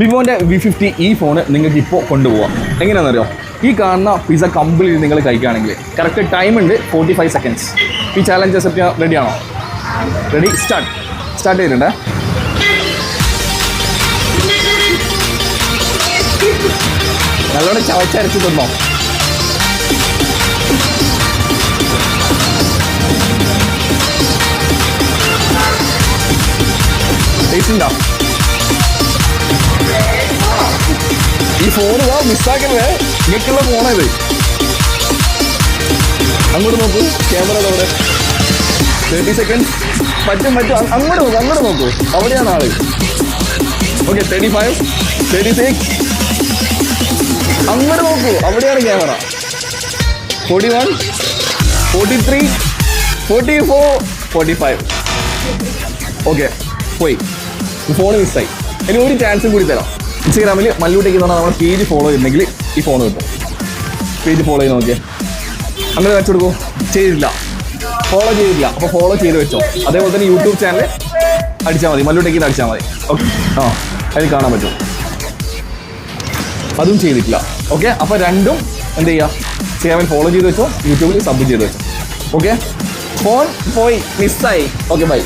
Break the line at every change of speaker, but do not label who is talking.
വിവോൻ്റെ V50 ഈ phone നിങ്ങൾക്ക് ഇപ്പോൾ കൊണ്ടുപോകാം. എങ്ങനെയാണെന്നറിയോ? ഈ കാണുന്ന പിസ്സ കംപ്ലീറ്റ് നിങ്ങൾ കഴിക്കുകയാണെങ്കിൽ കറക്റ്റ് ടൈം ഉണ്ട് 45 സെക്കൻഡ്സ്. ഈ ചാലഞ്ച് അക്സെപ്റ്റ് ചെയ്യാൻ റെഡിയാണോ? റെഡി? സ്റ്റാർട്ട് ചെയ്തിട്ടുണ്ട്. നല്ലോണം ചവച്ചരച്ച് തിന്നോ. ടേസ്റ്റ് ഉണ്ടോ? ഈ ഫോണ് മിസ്സാക്കല്ലേ, ഇങ്ങനെയുള്ള ഫോണത്. അങ്ങോട്ട് നോക്കൂ, ക്യാമറ അവിടെ 30 സെക്കൻഡ്. പറ്റും. അങ്ങോട്ട് നോക്കൂ, അവിടെയാണ് ആള്. ഓക്കെ, 35, 36. അങ്ങോട്ട് നോക്കൂ, അവിടെയാണ് ക്യാമറ. 41, 43, 44, 45. ഓക്കെ, പോയി. ഫോൺ മിസ്സായി. ഇനി ഒരു ചാൻസും കൂടി തരാം. ഇൻസ്റ്റാഗ്രാമിൽ മല്ലൂട്ടേക്ക് എന്ന് പറഞ്ഞാൽ നമ്മുടെ പേജ് ഫോളോ ചെയ്യുന്നെങ്കിൽ ഈ ഫോൺ കിട്ടും. പേജ് ഫോളോ ചെയ്ത് നോക്കിയാൽ അങ്ങനെ വെച്ചു കൊടുക്കൂ. ചെയ്തില്ല, ഫോളോ ചെയ്തില്ല, അപ്പോൾ ഫോളോ ചെയ്ത് വെച്ചോ. അതേപോലെ തന്നെ യൂട്യൂബ് ചാനൽ അടിച്ചാൽ മതി, മല്ലൂട്ടേക്ക് അടിച്ചാൽ മതി. ഓക്കെ, അതിൽ കാണാൻ പറ്റും. അതും ചെയ്തിട്ടില്ല. ഓക്കെ, അപ്പോൾ രണ്ടും എന്ത് ചെയ്യുക? ഇൻസ്റ്റാഗ്രാമിൽ ഫോളോ ചെയ്ത് വെച്ചോ, യൂട്യൂബിൽ സബ് ചെയ്ത് വെച്ചോ. ഓക്കെ, ഫോൺ പോയി, മിസ്സായി. Okay, by.